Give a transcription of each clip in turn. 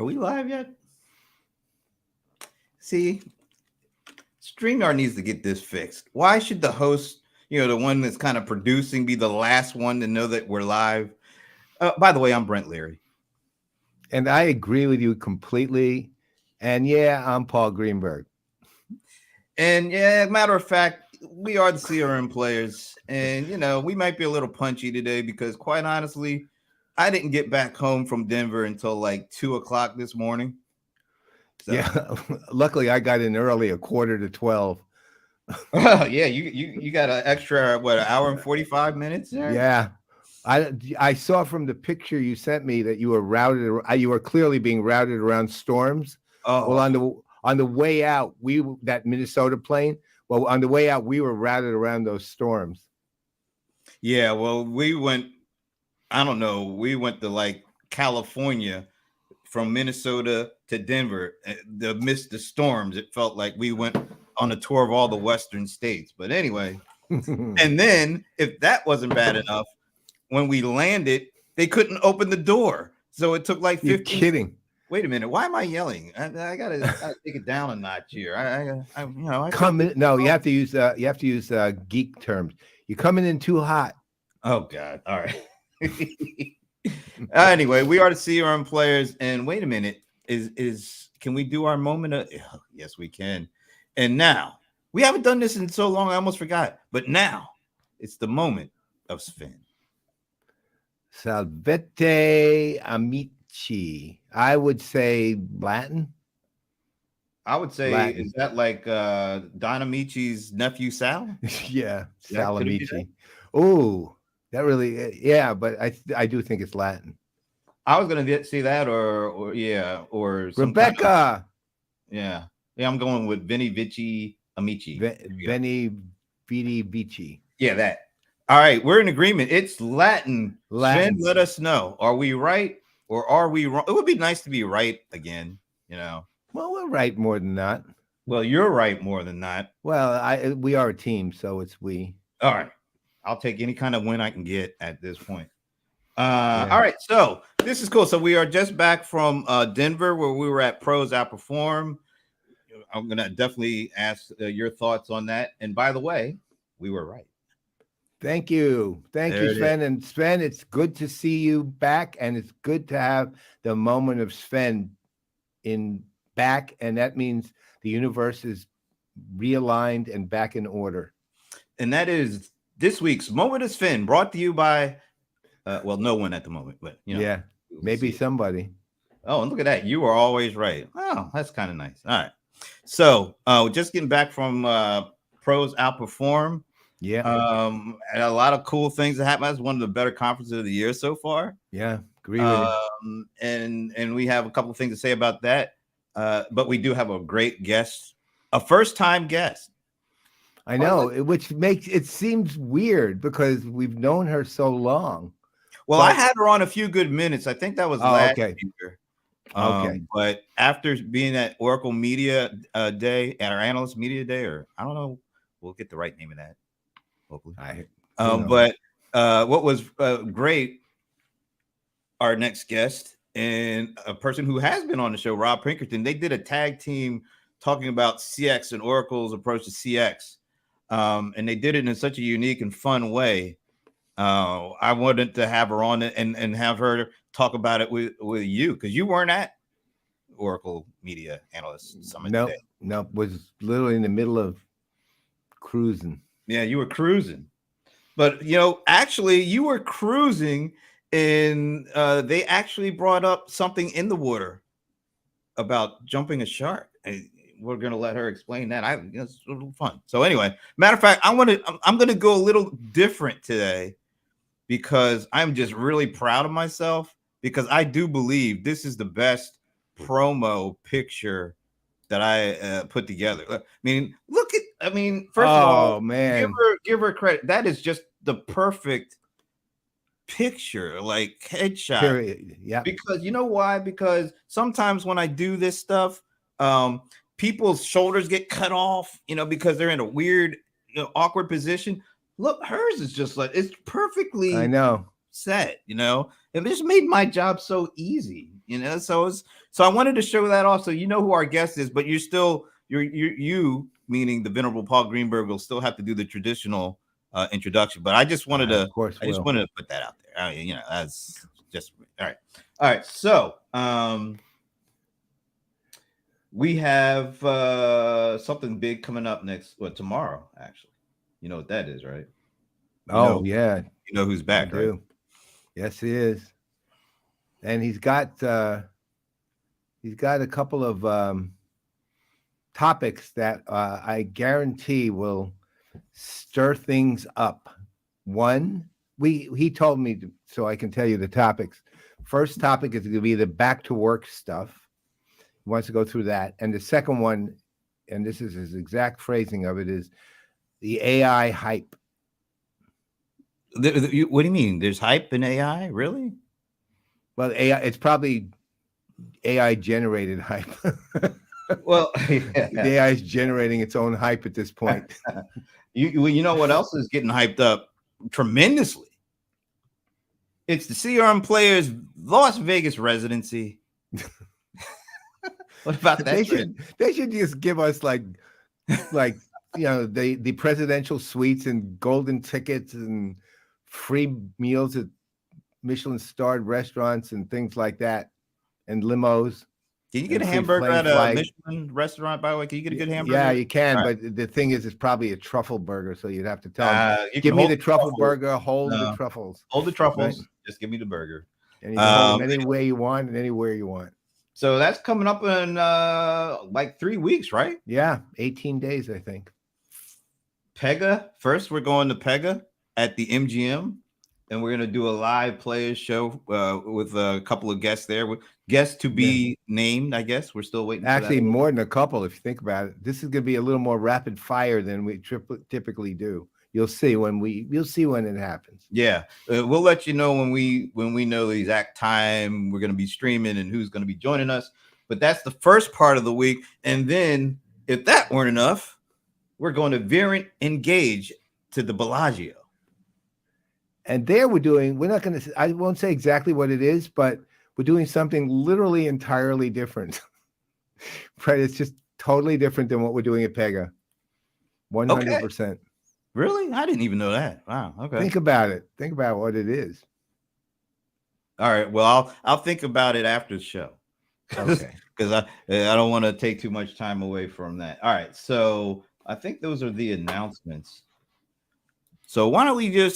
Are we live yet? See, StreamYard needs to get this fixed. Why should the host, the one that's kind of producing, be the last one to know that we're live? By the way, I'm Brent Leary. And I agree with you completely. And yeah, I'm Paul Greenberg. And yeah, matter of fact, we are the CRM players. And, we might be a little punchy today because quite honestly, I didn't get back home from Denver until like 2:00 this morning. So. Yeah, luckily I got in early, 11:45. Oh yeah, you got an extra an hour and 45 minutes there? Yeah, I saw from the picture you sent me that you were clearly being routed around storms. Oh, well, on the way out, that Minnesota plane. Well, on the way out, we were routed around those storms. Yeah, well, we went. I don't know. We went to like California from Minnesota to Denver. Amidst the storms, it felt like we went on a tour of all the Western states. But anyway, and then if that wasn't bad enough, when we landed, they couldn't open the door. So it took like 15. You're kidding. Wait a minute. Why am I yelling? I gotta take it down a notch here. No, you have to use geek terms. You're coming in too hot. Oh God. All right. Anyway, we are the CRM players, and wait a minute, can we do our moment of yes, we can. And now we haven't done this in so long, I almost forgot, but now it's the moment of Sven. Salvete amici. I would say Latin. I would say Latin. Is that like Don Amici's nephew Sal? Yeah, Sal Amici. Oh, that really, yeah, but I do think it's Latin. I was gonna see that, or Rebecca. Yeah, I'm going with Vinny Vici Amici. Vinny Vidi Vici. Yeah, that. All right, we're in agreement. It's Latin. Sven, let us know. Are we right or are we wrong? It would be nice to be right again. Well, we're right more than not. Well, you're right more than not. Well, we are a team, so it's we. All right. I'll take any kind of win I can get at this point. Yeah. All right. So this is cool. So we are just back from Denver, where we were at Pros Outperform. I'm going to definitely ask your thoughts on that. And by the way, we were right. Thank you. Thank you, Sven. And Sven, it's good to see you back. And it's good to have the moment of Sven back. And that means the universe is realigned and back in order. And that is this week's Moment of Sven, brought to you by, no one at the moment, but yeah, maybe somebody. Oh, and look at that. You are always right. Oh, that's kind of nice. All right. So just getting back from Pros Outperform. Yeah. And a lot of cool things that happened. That's one of the better conferences of the year so far. Yeah, agree with you. And we have a couple of things to say about that. But we do have a great guest, a first-time guest. I know, which makes it seems weird because we've known her so long. Well, I had her on a few good minutes. I think that was last year. Okay. But after being at Oracle Media Day, at our Analyst Media Day, or I don't know, we'll get the right name of that. Hopefully. But what was great, our next guest and a person who has been on the show, Rob Pinkerton, they did a tag team talking about CX and Oracle's approach to CX. And they did it in such a unique and fun way. I wanted to have her on it and have her talk about it with you, because you weren't at Oracle Media Analyst Summit today. No, was literally in the middle of cruising. Yeah, you were cruising. But, actually, you were cruising, and they actually brought up something in the water about jumping a shark. We're going to let her explain that. It's a little fun. So anyway, matter of fact, I'm going to go a little different today because I'm just really proud of myself, because I do believe this is the best promo picture that I put together. I mean, first of all, man, give her credit. That is just the perfect picture, like headshot. Period. Yeah. Because you know why? Because sometimes when I do this stuff, people's shoulders get cut off, because they're in a weird, awkward position. Look, hers is just like, it's perfectly. I know. set, it just made my job so easy, so I wanted to show that off. So who our guest is, but you meaning the Venerable Paul Greenberg will still have to do the traditional introduction, but I just wanted to put that out there. That's just all right. So we have something big coming up tomorrow, actually. You know what that is, right? Yeah. You know who's back, right? Yes, he is. And he's got a couple of topics that I guarantee will stir things up. One, he told me so I can tell you the topics. First topic is going to be the back to work stuff. He wants to go through that. And the second one, and this is his exact phrasing of it, is the AI hype. What do you mean? There's hype in AI? Really? Well, AI, it's probably AI generated hype. Well, the AI is generating its own hype at this point. You know what else is getting hyped up tremendously? It's the CRM Playaz Las Vegas residency. What about that? They should just give us like the presidential suites and golden tickets and free meals at Michelin starred restaurants and things like that, and limos. Can you get a hamburger at a Michelin restaurant, by the way? Can you get a good hamburger? Yeah, you can, but the thing is, it's probably a truffle burger, so you'd have to tell them, give me the truffle burger, hold the truffles. Hold the truffles, right? Just give me the burger. And you can hold them any way you want and anywhere you want. So that's coming up in like 3 weeks, right? Yeah, 18 days, I think. Pega. First, we're going to Pega at the MGM, and we're going to do a live Playaz show with a couple of guests there. Guests to be named, I guess. We're still waiting. Actually, for that. More than a couple, if you think about it. This is going to be a little more rapid fire than we typically do. You'll see when it happens. Yeah, we'll let you know when we know the exact time we're going to be streaming and who's going to be joining us. But that's the first part of the week, and then if that weren't enough, we're going to Variant Engage to the Bellagio. And there we're not going to. I won't say exactly what it is, but we're doing something literally entirely different. Right? It's just totally different than what we're doing at Pega. 100%. Really? I didn't even know that. Wow. Okay. Think about it. Think about what it is. All right. Well, I'll think about it after the show. Okay. Because I don't want to take too much time away from that. All right. So I think those are the announcements. So why don't we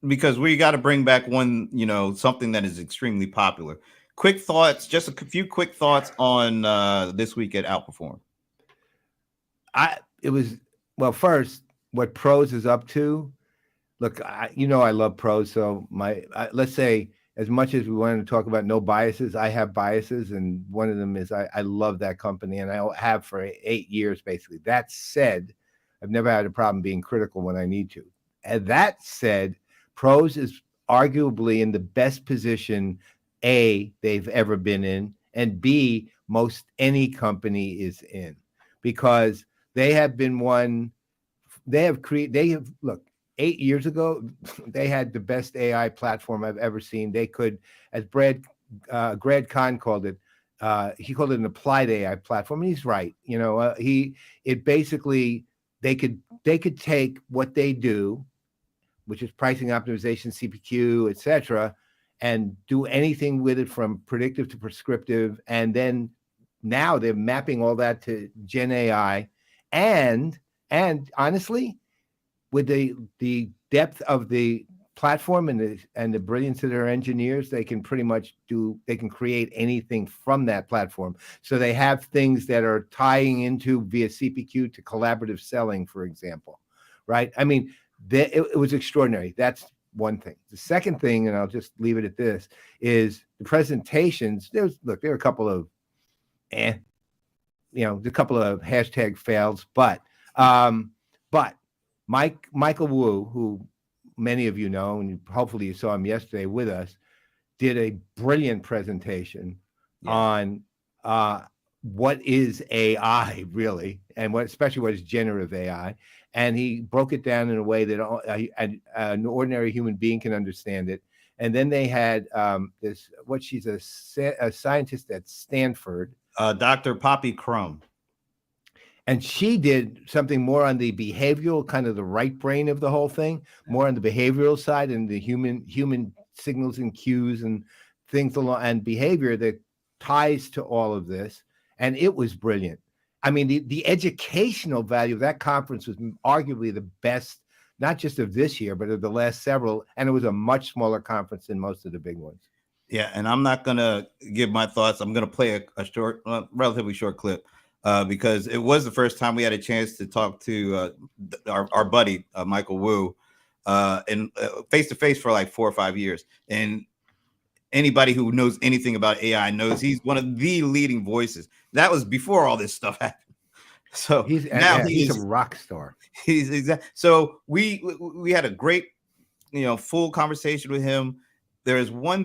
because we got to bring back something that is extremely popular. Quick thoughts, just a few quick thoughts on this week at Outperform. First, what Pros is up to. Look, I love Pros. So let's say, as much as we wanted to talk about no biases, I have biases, and one of them is I love that company, and I have for 8 years basically. That said, I've never had a problem being critical when I need to. And that said, Pros is arguably in the best position A, they've ever been in, and B, most any company is in, because they have been one. Look, 8 years ago, they had the best AI platform I've ever seen. They could, as Greg Kahn called it, he called it an applied AI platform, and he's right. They could take what they do, which is pricing optimization, CPQ, etc., and do anything with it from predictive to prescriptive. And then now they're mapping all that to Gen AI, and honestly, with the depth of the platform and the brilliance of their engineers, they can create anything from that platform. So they have things that are tying into via CPQ to collaborative selling, for example, right? I mean, it was extraordinary. That's one thing. The second thing, and I'll just leave it at this, is the presentations. There were a couple of, a couple of hashtag fails, but Michael Wu, who many of you know, and hopefully you saw him yesterday with us, did a brilliant presentation on what is AI really, and especially what is generative AI. And he broke it down in a way that an ordinary human being can understand it. And then they had she's a scientist at Stanford. Dr. Poppy Crum. And she did something more on the behavioral, kind of the right brain of the whole thing, more on the behavioral side and the human signals and cues and things along and behavior that ties to all of this. And it was brilliant. I mean, the educational value of that conference was arguably the best, not just of this year, but of the last several. And it was a much smaller conference than most of the big ones. Yeah, and I'm not gonna give my thoughts. I'm gonna play a short, relatively short clip because it was the first time we had a chance to talk to our buddy Michael Wu, and face to face for like 4 or 5 years. And anybody who knows anything about AI knows he's one of the leading voices. That was before all this stuff happened. So he's a rock star. He's exactly. So we had a great, full conversation with him. There is one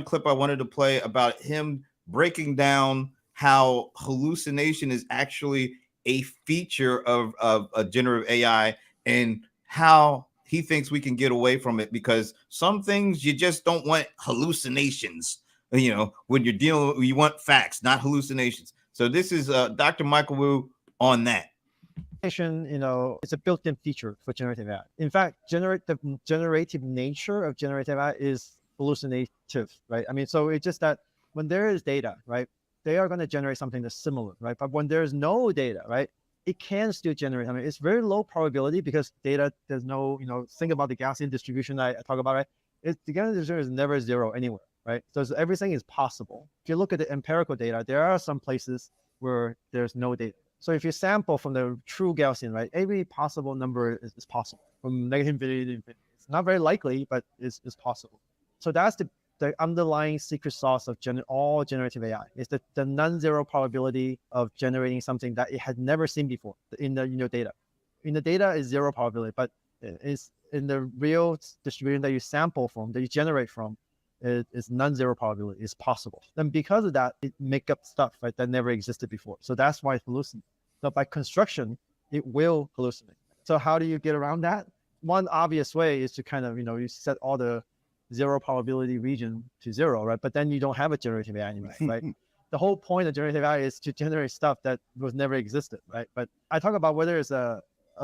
clip I wanted to play about him breaking down how hallucination is actually a feature of a generative AI and how he thinks we can get away from it, because some things you just don't want hallucinations. When you're dealing, you want facts, not hallucinations. So this is Dr. Michael Wu on that. It's a built-in feature for generative AI. In fact, the generative nature of generative AI is hallucinative, right? I mean, so it's just that when there is data, right, they are going to generate something that's similar, right? But when there's no data, right, it can still generate. I mean, it's very low probability because data, there's no, think about the Gaussian distribution I talk about, right? The Gaussian distribution is never zero anywhere, right? So everything is possible. If you look at the empirical data, there are some places where there's no data. So if you sample from the true Gaussian, right, every possible number is possible from negative infinity to infinity. It's not very likely, but it's possible. So that's the underlying secret sauce of all generative AI. Is the non-zero probability of generating something that it had never seen before in the data. In the data is zero probability, but it's in the real distribution that you sample from, that you generate from, is non-zero probability. It's possible. Then because of that, it make up stuff, right, that never existed before. So that's why it hallucinates. So by construction, it will hallucinate. So how do you get around that? One obvious way is to kind of, you set all the zero probability region to zero, right? But then you don't have a generative AI anymore, right? The whole point of generative AI is to generate stuff that was never existed, right? But I talk about whether it's a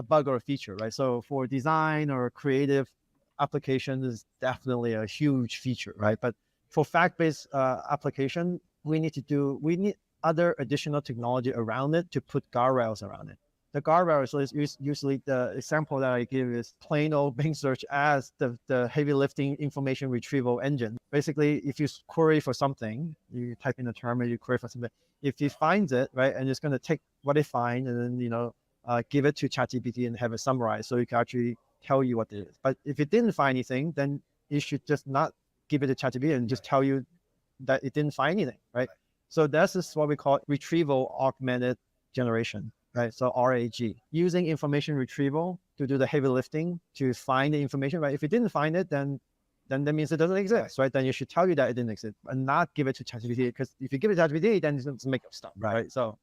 bug or a feature, right? So for design or creative applications, is definitely a huge feature, right? But for fact-based application, we need other additional technology around it to put guardrails around it. The guardrails is usually, the example that I give is plain old Bing search as the heavy lifting information retrieval engine. Basically, if you query for something, you type in a term and you query for something. If it finds it, right, and it's going to take what it finds and then, give it to ChatGPT and have it summarized so it can actually tell you what it is. But if it didn't find anything, then you should just not give it to ChatGPT and just tell you that it didn't find anything, right? So this is what we call retrieval augmented generation. Right, so RAG, using information retrieval to do the heavy lifting to find the information. Right, if it didn't find it, then that means it doesn't exist. Right, then you should tell you that it didn't exist, and not give it to ChatGPT, because if you give it to ChatGPT, then it's going to make up stuff. Right. So,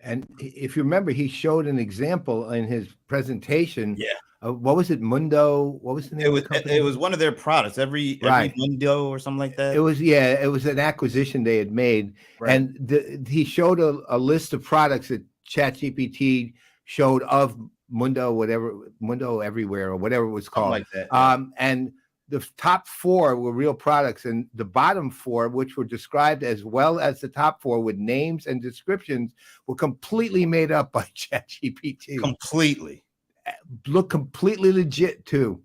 and if you remember, he showed an example in his presentation. Yeah. What was it? Mundo. What was the name of the company? It was one of their products. Every Mundo or something like that. It was an acquisition they had made, right. And he showed a list of products that ChatGPT showed of Mundo Everywhere or whatever it was called. Something like that. Yeah. And the top 4 were real products, and the bottom 4, which were described as well as the top 4 with names and descriptions, were completely made up by ChatGPT. Completely. Look completely legit too.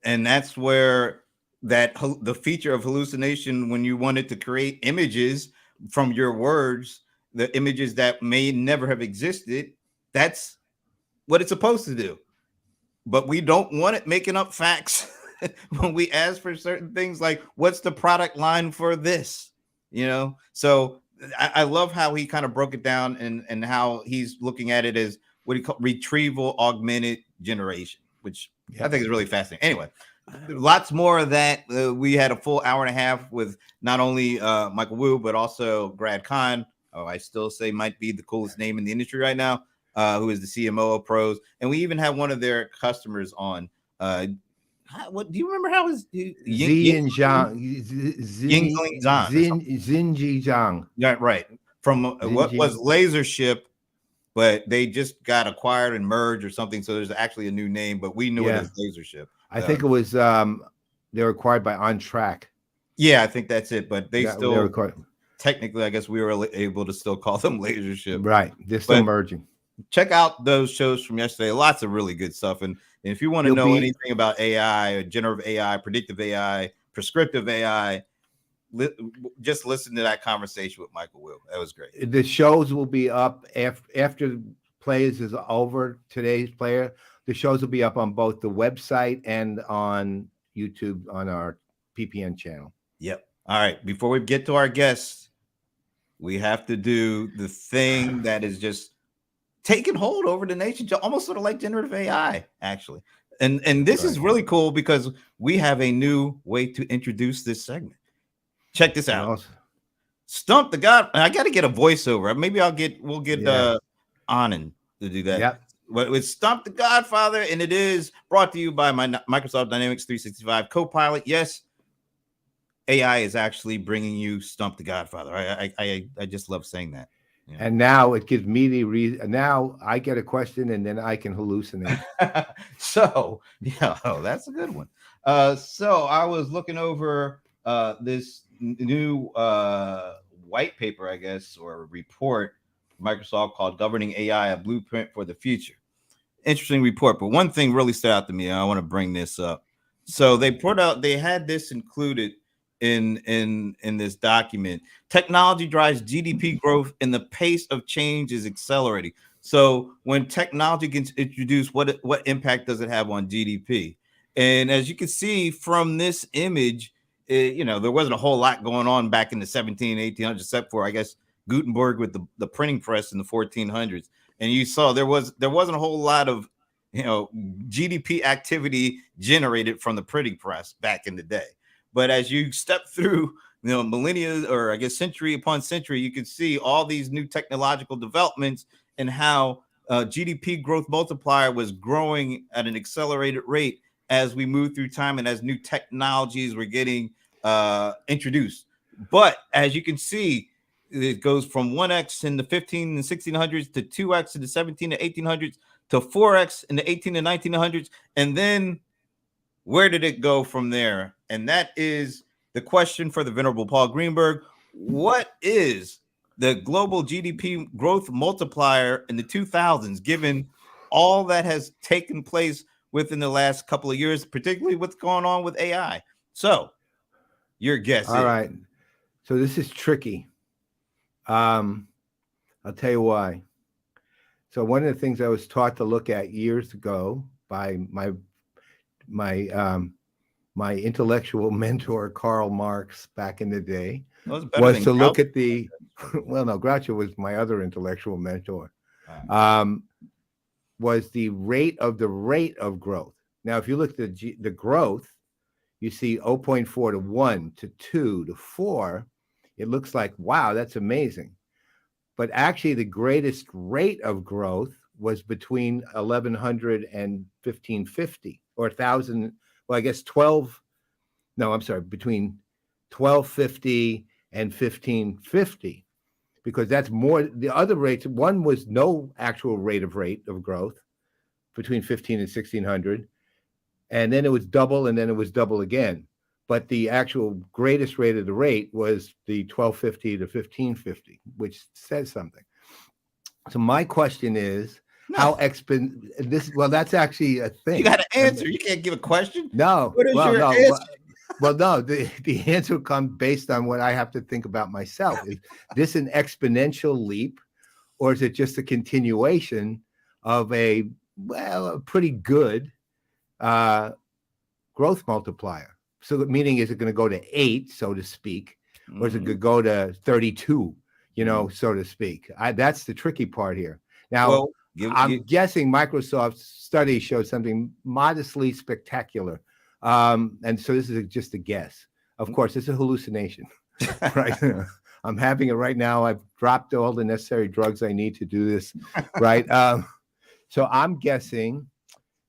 And that's where the feature of hallucination, when you wanted to create images from your words, the images that may never have existed, that's what it's supposed to do. But we don't want it making up facts when we ask for certain things like, what's the product line for this? So I love how he kind of broke it down and how he's looking at it as what he call retrieval augmented generation, which I think is really fascinating. Anyway, lots more of that. We had a full hour and a half with not only Michael Wu, but also Grad Khan. I still say might be the coolest name in the industry right now, who is the CMO of Pros. And we even have one of their customers on, what do you remember? How was Zin Zhang, Zinji Zhang? Yeah, right. From what was Laser Ship, but they just got acquired and merged or something. So there's actually a new name, but we knew it as Laser Ship. I think it was they were acquired by On Track. Yeah, I think that's it. But they still technically, I guess we were able to still call them Laser Ship. Right. They're still merging. Check out those shows from yesterday. Lots of really good stuff. And if you want to know anything about AI, or generative AI, predictive AI, prescriptive AI, just listen to that conversation with Michael Will. That was great. The shows will be up after Playaz is over. Today's player, the shows will be up on both the website and on YouTube on our PPN channel. Yep. All right. Before we get to our guests, we have to do the thing that is just taking hold over the nation, almost sort of like generative AI, actually. And this is really cool because we have a new way to introduce this segment. Check this out. Stump the God. I got to get a voiceover. Maybe we'll get Anand to do that. Yep. It's Stump the Godfather, and it is brought to you by my Microsoft Dynamics 365 Copilot. Yes, AI is actually bringing you Stump the Godfather. I just love saying that. Yeah. And now it gives me the reason. Now I get a question, and then I can hallucinate. So that's a good one. So I was looking over this new white paper, I guess, or report Microsoft called Governing AI, a Blueprint for the Future. Interesting report, but one thing really stood out to me, and I want to bring this up. So they had this included in this document. Technology drives GDP growth and the pace of change is accelerating. So when technology gets introduced, what impact does it have on GDP? And as you can see from this image, there wasn't a whole lot going on back in the 1800s, except for, I guess, Gutenberg with the printing press in the 1400s. And you saw there wasn't a whole lot of, GDP activity generated from the printing press back in the day. But as you step through, millennia, or I guess century upon century, you can see all these new technological developments and how GDP growth multiplier was growing at an accelerated rate as we move through time and as new technologies were getting introduced. But as you can see, it goes from 1x in the 15 and 1600s to 2x in the 17 and 1800s to 4x in the 18 and 1900s. And then where did it go from there? And that is the question for the Venerable Paul Greenberg. What is the global GDP growth multiplier in the 2000s, given all that has taken place within the last couple of years, particularly what's going on with AI? So your guess. All right. So this is tricky. I'll tell you why. So one of the things I was taught to look at years ago by my intellectual mentor, Karl Marx, back in the day, was to look at the, well, no, Groucho was my other intellectual mentor, was the rate of growth. Now, if you look at the growth, you see 0.4 to 1 to 2 to 4. It looks like, wow, that's amazing. But actually, the greatest rate of growth was between 1100 and 1550, or 1000. Well, I guess between 1250 and 1550, because that's more. The other rates, one was no actual rate of growth between 15 and 1600, and then it was double, and then it was double again. But the actual greatest rate of the rate was the 1250 to 1550, which says something. So my question is, how well, that's actually a thing. You got to answer. You can't give a question. No. What is your answer? Well, no, the answer comes based on what I have to think about myself. Is this an exponential leap, or is it just a continuation of a pretty good growth multiplier? So the meaning, is it going to go to 8, so to speak, or is it going to go to 32, so to speak? That's the tricky part here. Now, I'm guessing Microsoft's study showed something modestly spectacular. And so this is just a guess. Of course, it's a hallucination, right? I'm having it right now. I've dropped all the necessary drugs I need to do this, right? So I'm guessing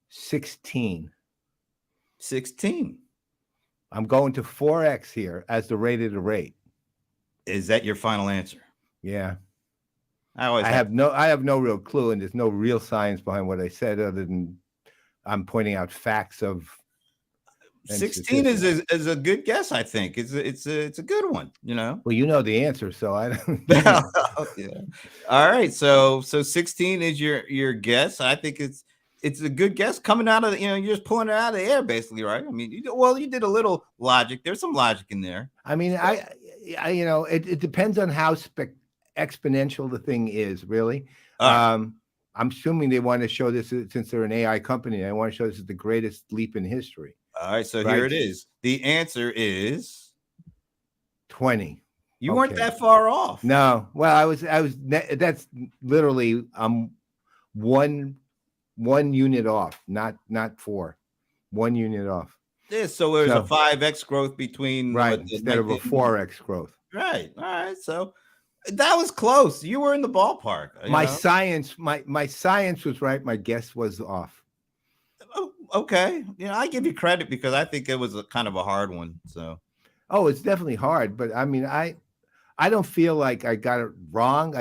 16. 16. I'm going to 4x here as the rate of the rate. Is that your final answer? Yeah. I have no real clue, and there's no real science behind what I said, other than I'm pointing out facts of. 16 is a good guess. I think it's a good one. You know. Well, you know the answer, so I don't. Yeah. All right. So 16 is your guess. I think it's a good guess coming out of you're just pulling it out of the air, basically, right? I mean, you did a little logic. There's some logic in there. I mean, I it depends on how exponential the thing is, really. I'm assuming they want to show this, since they're an AI company, they want to show this is the greatest leap in history. All right, so here it is. The answer is 20. You weren't that far off. No. Well, I was that's literally one unit off, not 4. 1 unit off. Yeah, so there's a 5x growth between instead of a 4x growth. Right. All right. So that was close. You were in the ballpark. My science was right. My guess was off. Oh, okay. I give you credit because I think it was a kind of a hard one. So. Oh, it's definitely hard, but I mean, I don't feel like I got it wrong.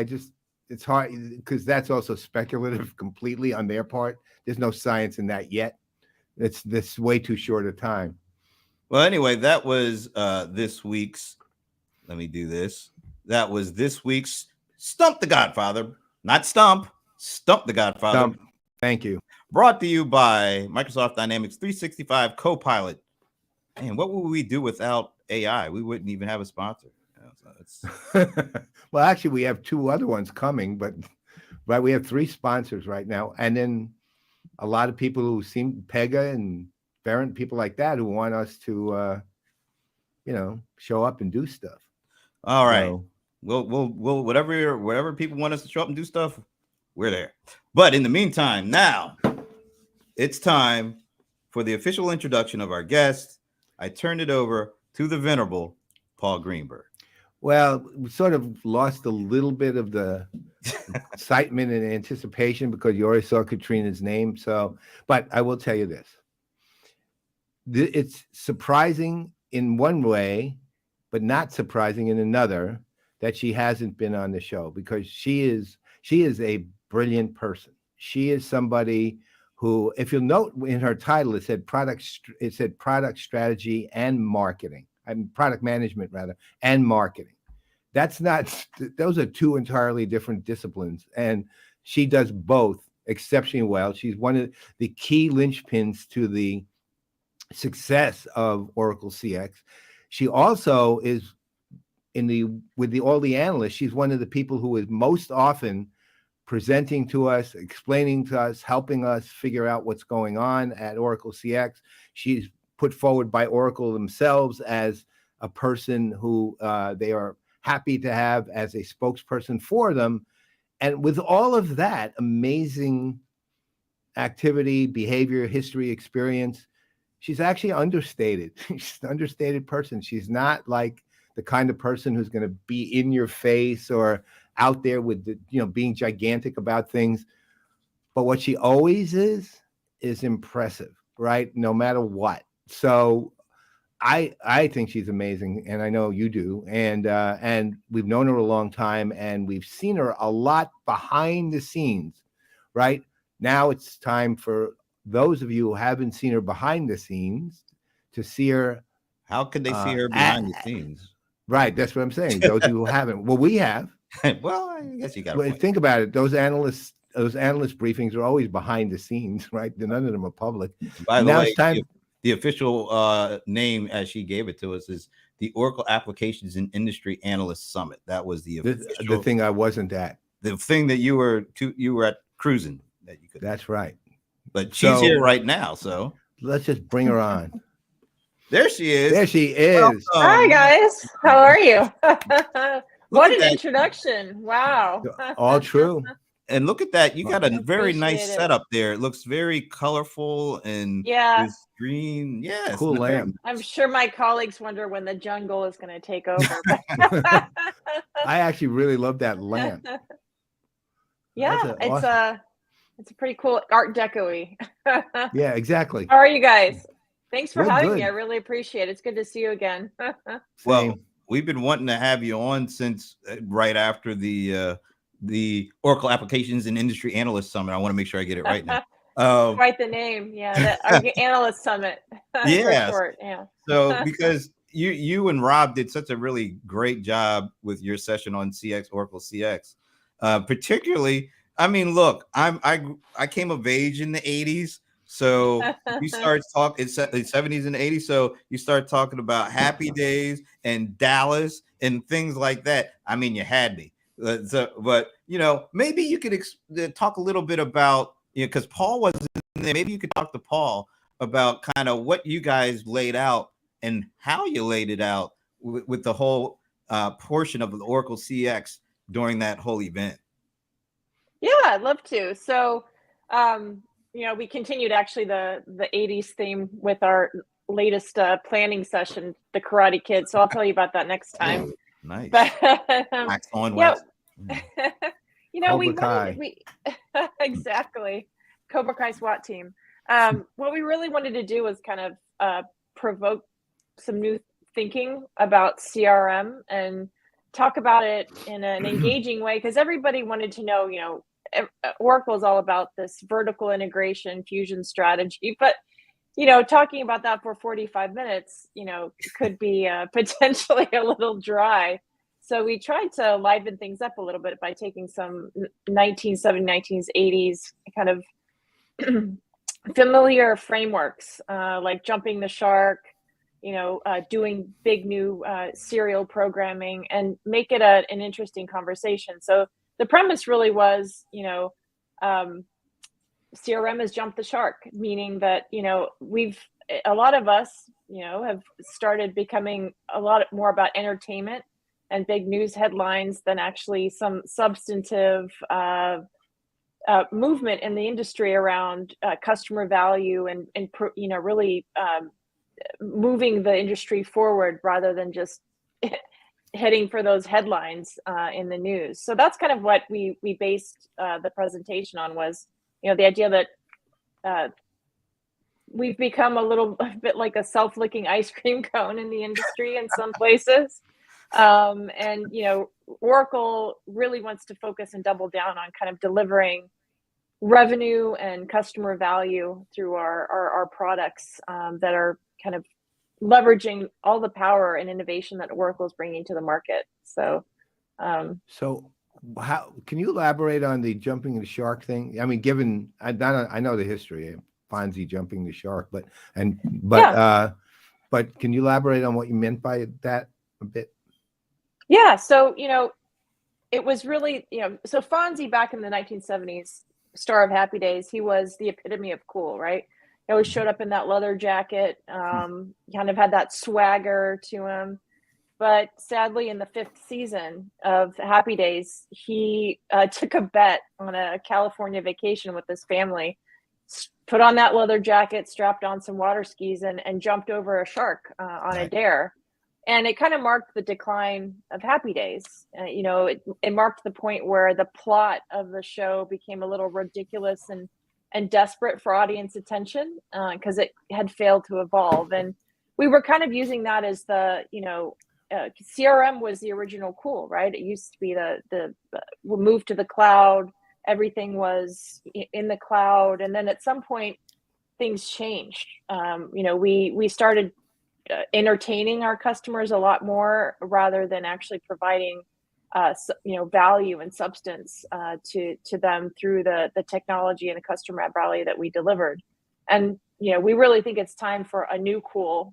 It's hard because that's also speculative completely on their part. There's no science in that yet. It's this way too short a time. Well, anyway, that was this week's. Let me do this. That was this week's Stump the Godfather, not Stump. Stump the Godfather. Stump. Thank you. Brought to you by Microsoft Dynamics 365 Copilot. Man, what would we do without AI? We wouldn't even have a sponsor. Well, actually, we have 2 other ones coming, but we have 3 sponsors right now, and then a lot of people who seem Pega and Ferrant, people like that, who want us to, show up and do stuff. All right. So, we'll whatever people want us to show up and do stuff, we're there. But in the meantime, now it's time for the official introduction of our guest. I turned it over to the venerable Paul Greenberg. Well, we sort of lost a little bit of the excitement and anticipation because you already saw Katrina's name. So, but I will tell you this. It's surprising in one way, but not surprising in another, that she hasn't been on the show, because she is a brilliant person. She is somebody who, if you'll note in her title, it said product strategy and marketing. Product management rather, and marketing. Those are 2 entirely different disciplines. And she does both exceptionally well. She's one of the key linchpins to the success of Oracle CX. She also is with all the analysts. She's one of the people who is most often presenting to us, explaining to us, helping us figure out what's going on at Oracle CX. She's put forward by Oracle themselves as a person who they are happy to have as a spokesperson for them. And with all of that amazing activity, behavior, history, experience, she's actually understated. She's an understated person. She's not like the kind of person who's going to be in your face or out there with being gigantic about things. But what she always is impressive, right? No matter what. So I think she's amazing, and I know you do. And we've known her a long time, and we've seen her a lot behind the scenes, right? Now it's time for those of you who haven't seen her behind the scenes to see her. How could they see her behind the scenes? Right, that's what I'm saying. Those of you who haven't. Well, we have. Well, I guess you got to think about it. Those analyst briefings are always behind the scenes, right? None of them are public. By the way, it's time. The official name, as she gave it to us, is the Oracle Applications and Industry Analyst Summit. That was the thing I wasn't at. The thing that you were at cruising that you could. That's right. But she's here right now, so let's just bring her on. There she is. There she is. Welcome. Hi guys, how are you? What an introduction! Wow. All true. And look at that. You got a very nice setup there. It looks very colorful and this green. Yeah. Cool lamp. I'm sure my colleagues wonder when the jungle is going to take over. I actually really love that lamp. Yeah, it's a pretty cool Art Deco-y. Yeah, exactly. How are you guys? Thanks for having me. I really appreciate it. It's good to see you again. Well, we've been wanting to have you on since right after the Oracle Applications and Industry Analyst Summit. I want to make sure I get it right now. Quite the name. Yeah, our Analyst Summit. Yeah. For short. Yeah. So because you and Rob did such a really great job with your session on CX, Oracle CX, particularly. I mean, look, I came of age in the 80s. So you start talking, it's the 70s and 80s. So you start talking about Happy Days and Dallas and things like that. I mean, you had me. But you know, maybe you could talk a little bit about, you know, because Paul wasn't there. Maybe you could talk to Paul about kind of what you guys laid out and how you laid it out with the whole portion of the Oracle CX during that whole event. Yeah, I'd love to. So, you know, we continued actually the 80s theme with our latest planning session, the Karate Kid. So I'll tell you about that next time. Oh, nice. But, yeah. You know, Cobra we exactly Cobra Kai SWAT team. What we really wanted to do was kind of provoke some new thinking about CRM and talk about it in an engaging way, because everybody wanted to know, you know, Oracle is all about this vertical integration fusion strategy, but you know, talking about that for 45 minutes, you know, could be potentially a little dry. So we tried to liven things up a little bit by taking some 1970s, 1980s kind of familiar frameworks, like jumping the shark, you know, doing big new serial programming, and make it an interesting conversation. So the premise really was, you know, CRM has jumped the shark, meaning that, you know, a lot of us, you know, have started becoming a lot more about entertainment and big news headlines than actually some substantive movement in the industry around customer value and you know, really moving the industry forward rather than just heading for those headlines in the news. So that's kind of what we based the presentation on, was, you know, the idea that we've become a little bit like a self-licking ice cream cone in the industry in some places. And, you know, Oracle really wants to focus and double down on kind of delivering revenue and customer value through our products that are kind of leveraging all the power and innovation that Oracle is bringing to the market. So, how can you elaborate on the jumping the shark thing? I mean, given I know the history of Fonzie jumping the shark, but can you elaborate on what you meant by that a bit? Yeah. So, you know, it was really, you know, so Fonzie back in the 1970s, star of Happy Days, he was the epitome of cool, right? He always showed up in that leather jacket, kind of had that swagger to him. But sadly, in the 5th season of Happy Days, he took a bet on a California vacation with his family, put on that leather jacket, strapped on some water skis, and jumped over a shark on a dare. And it kind of marked the decline of Happy Days. You know, it marked the point where the plot of the show became a little ridiculous and desperate for audience attention because it had failed to evolve. And we were kind of using that as the, you know, CRM was the original cool, right? It used to be the move to the cloud. Everything was in the cloud. And then at some point, things changed. You know, we started entertaining our customers a lot more rather than actually providing you know, value and substance to them through the technology and the customer value that we delivered. And you know, we really think it's time for a new cool.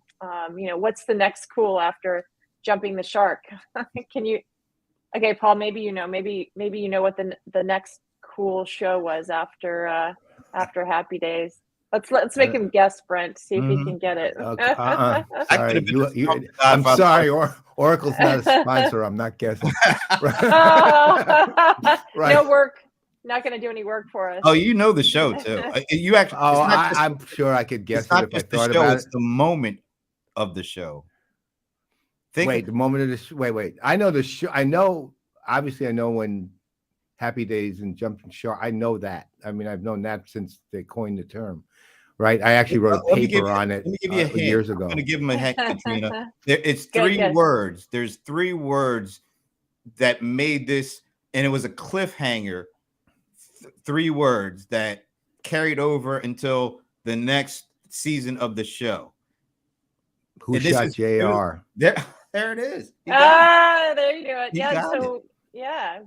You know, what's the next cool after jumping the shark? Can you? Okay, Paul. Maybe you know. Maybe you know what the next cool show was after Happy Days. Let's make him guess, Brent. See if he can get it. Okay. Sorry, I'm sorry. Oracle's not a sponsor. I'm not guessing. Right. No work. Not going to do any work for us. Oh, you know the show too. You actually. Oh, I'm sure I could guess it if I thought about it. It's the moment of the show. The moment of the show. Wait. I know the show. I know. Obviously, I know when Happy Days and Jumping Shark. I know that. I mean, I've known that since they coined the term. right? I actually wrote a Let me give paper you, on it let me give you a hint. years I'm ago. going to give him a hint, Katrina. It's Good, three good. words. There's 3 words that made this, and it was a cliffhanger. 3 words that carried over until the next season of the show. Who And this shot is JR? there it is. You got it. There you go. You Yeah. got So yeah.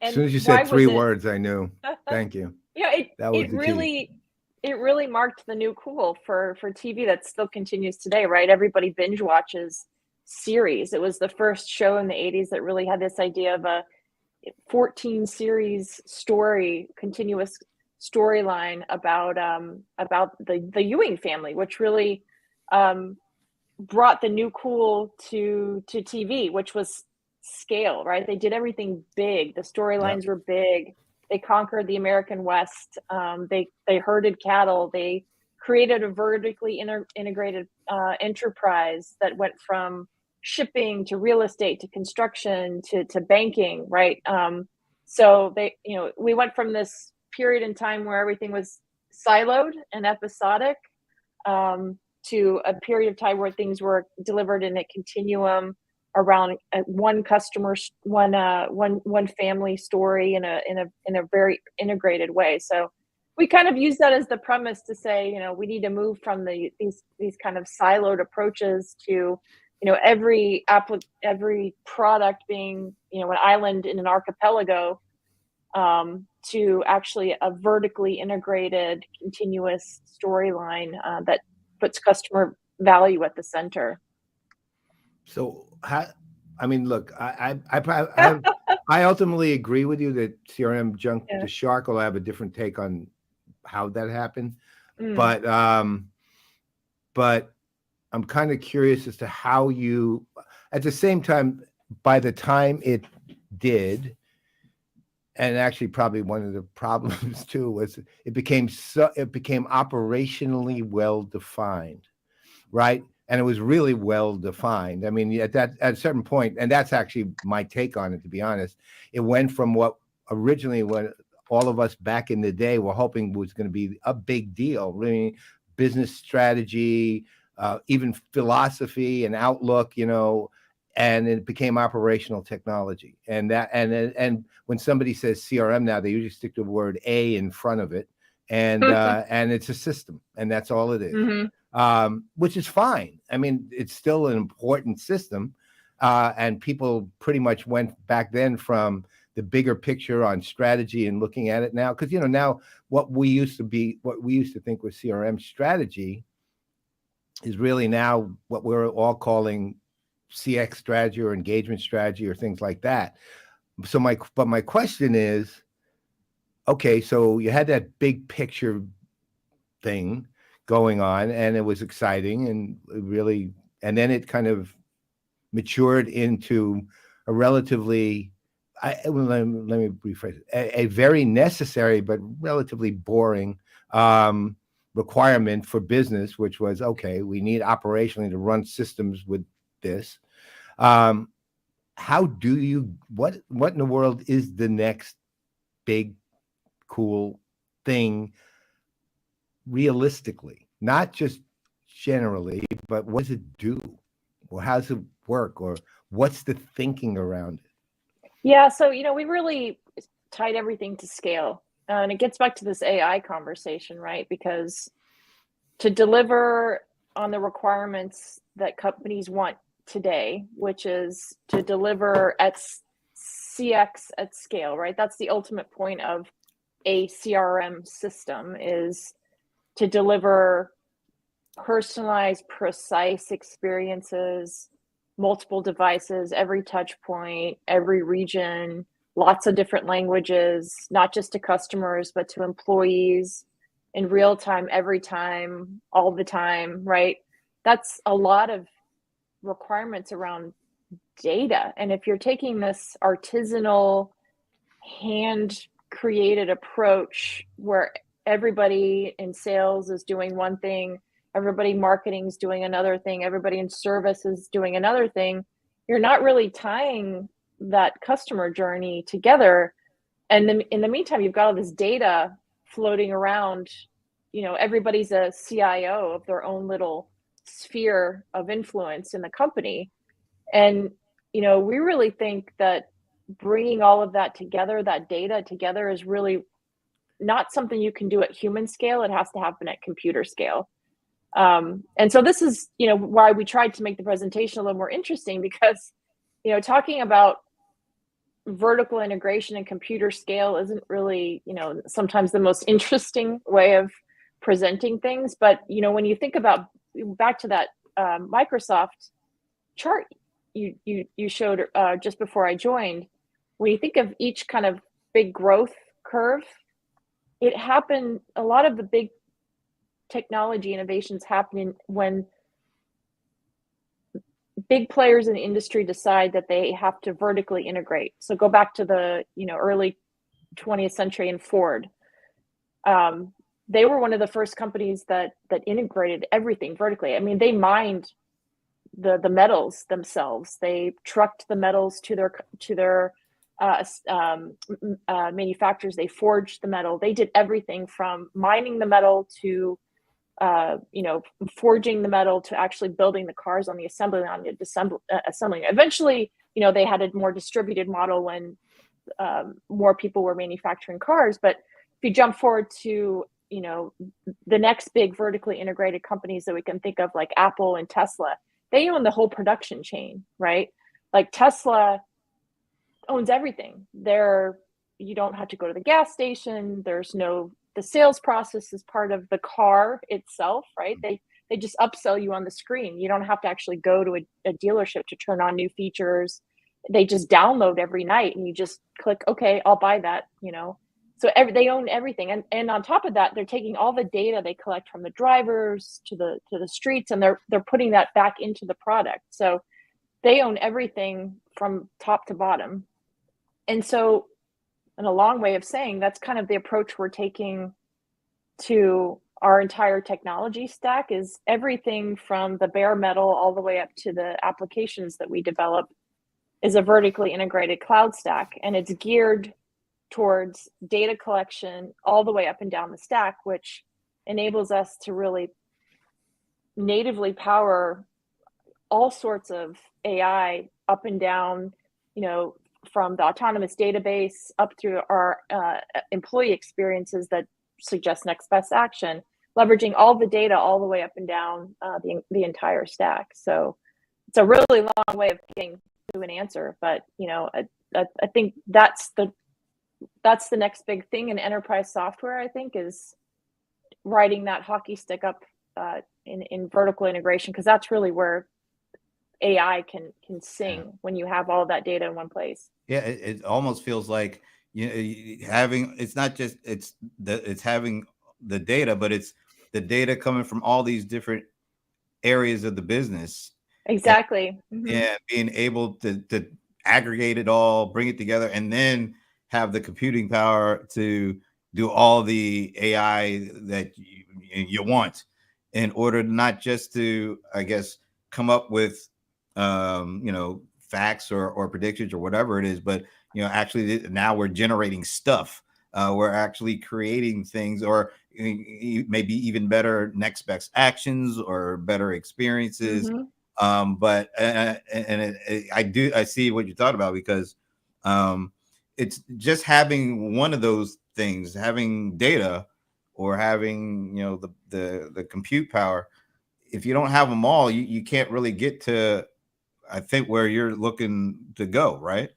As And soon as you why said 3 was it? words, I knew. Thank you. Yeah, That was it the really marked the new cool for TV that still continues today, right? Everybody binge watches series. It was the first show in the 80s that really had this idea of a 14 series story, continuous storyline about the Ewing family, which really brought the new cool to TV, which was scale, right? They did everything big. The storylines were big. They conquered the American West. They herded cattle. They created a vertically integrated enterprise that went from shipping to real estate to construction to banking, right? So we went from this period in time where everything was siloed and episodic to a period of time where things were delivered in a continuum around one customer, one family story in a very integrated way. So we kind of use that as the premise to say, we need to move from these kind of siloed approaches to, every product being, an island in an archipelago, to actually a vertically integrated, continuous storyline that puts customer value at the center. So, look, I ultimately agree with you that CRM jumped the shark. Although I have a different take on how that happened, but I'm kind of curious as to how you, at the same time, by the time it did, and actually probably one of the problems too was it became operationally well defined, right? And it was really well defined. I mean, at a certain point, and that's actually my take on it, to be honest, it went from what originally when all of us back in the day were hoping was going to be a big deal, really business strategy, even philosophy and outlook, and it became operational technology. And when somebody says CRM now, they usually stick the word A in front of it, and it's a system, and that's all it is. Mm-hmm. Which is fine. I mean, it's still an important system, and people pretty much went back then from the bigger picture on strategy and looking at it now, because now what we used to think was CRM strategy is really now what we're all calling CX strategy or engagement strategy or things like that. So my question is, okay, so you had that big picture thing going on and it was exciting and really, and then it kind of matured into a relatively, let me rephrase it, a very necessary but relatively boring requirement for business, which was, okay, we need operationally to run systems with this. How do you, what in the world is the next big cool thing realistically, not just generally, but what does it do, or how does it work, or what's the thinking around it? Yeah, so we really tied everything to scale, and it gets back to this AI conversation, right? Because to deliver on the requirements that companies want today, which is to deliver at CX at scale, right? That's the ultimate point of a CRM system, is to deliver personalized, precise experiences, multiple devices, every touch point, every region, lots of different languages, not just to customers, but to employees in real time, every time, all the time, right? That's a lot of requirements around data. And if you're taking this artisanal, hand-created approach where everybody in sales is doing one thing, everybody in marketing is doing another thing, everybody in service is doing another thing, you're not really tying that customer journey together. And then in the meantime, you've got all this data floating around everybody's a CIO of their own little sphere of influence in the company. And, we really think that bringing all of that together, that data together, is really not something you can do at human scale. It has to happen at computer scale. And so this is, why we tried to make the presentation a little more interesting, because, talking about vertical integration and computer scale isn't really, sometimes the most interesting way of presenting things. But, when you think about back to that Microsoft chart you showed just before I joined, when you think of each kind of big growth curve, it happened, a lot of the big technology innovations happening when big players in the industry decide that they have to vertically integrate. So go back to the early 20th century and Ford. They were one of the first companies that integrated everything vertically. I mean, they mined the metals themselves. They trucked the metals to their manufacturers. They forged the metal. They did everything from mining the metal to forging the metal to actually building the cars on the assembly line, assembling. Eventually, they had a more distributed model when more people were manufacturing cars. But if you jump forward to the next big vertically integrated companies that we can think of, like Apple and Tesla, they own the whole production chain, right? Like Tesla owns everything. You don't have to go to the gas station. The sales process is part of the car itself, right? They just upsell you on the screen. You don't have to actually go to a dealership to turn on new features. They just download every night and you just click, okay, I'll buy that, So they own everything. And on top of that, they're taking all the data they collect from the drivers to the streets, and they're putting that back into the product. So they own everything from top to bottom. And so, in a long way of saying, that's kind of the approach we're taking to our entire technology stack, is everything from the bare metal all the way up to the applications that we develop is a vertically integrated cloud stack. And it's geared towards data collection all the way up and down the stack, which enables us to really natively power all sorts of AI up and down, from the autonomous database up through our employee experiences that suggest next best action, leveraging all the data all the way up and down the entire stack. So it's a really long way of getting to an answer, but I think that's the next big thing in enterprise software. I think is riding that hockey stick up in vertical integration, because that's really where AI can sing when you have all of that data in one place. Yeah, it almost feels like having, it's not just it's having the data, but it's the data coming from all these different areas of the business. Exactly. And being able to aggregate it all, bring it together, and then have the computing power to do all the AI that you want, in order not just to, I guess, come up with facts or predictions or whatever it is, but actually now we're generating stuff. We're actually creating things, or maybe even better next best actions or better experiences. But I see what you thought about, because it's just having one of those things, having data or having the compute power. If you don't have them all, you can't really get to, I think, where you're looking to go, right?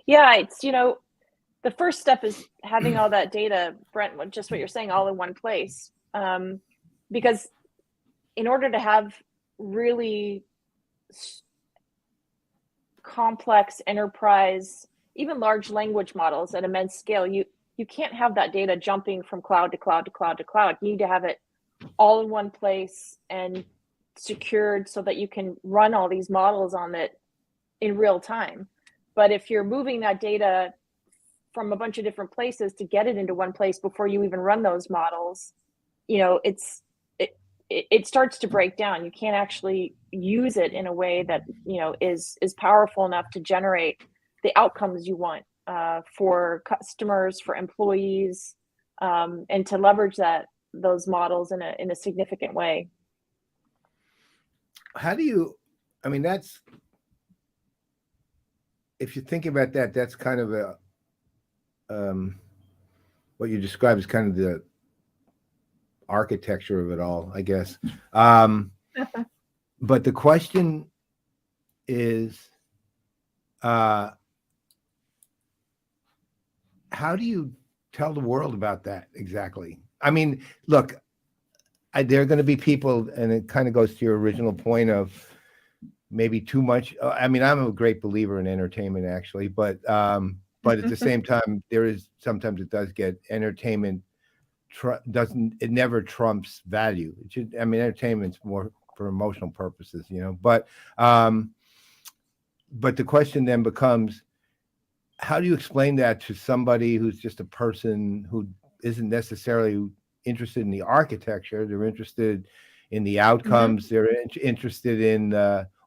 Yeah, it's the first step is having all that data, Brent, just what you're saying, all in one place. Because in order to have really complex enterprise, even large language models at immense scale, you can't have that data jumping from cloud to cloud to cloud to cloud. You need to have it all in one place and secured so that you can run all these models on it in real time. But if you're moving that data from a bunch of different places to get it into one place before you even run those models, it starts to break down. You can't actually use it in a way that is powerful enough to generate the outcomes you want for customers, for employees, and to leverage those models in a significant way. How do you, I mean, that's, if you think about that, that's kind of a, what you described is kind of the architecture of it all, I guess. But the question is, how do you tell the world about that exactly? I mean, look, there are going to be people, and it kind of goes to your original point of maybe too much. I mean, I'm a great believer in entertainment, actually, but at the same time, sometimes it does get entertainment. It never trumps value. It should, I mean, entertainment's more for emotional purposes, you know. But the question then becomes, how do you explain that to somebody who's just a person who isn't necessarily interested in the architecture? They're interested in the outcomes. They're interested in,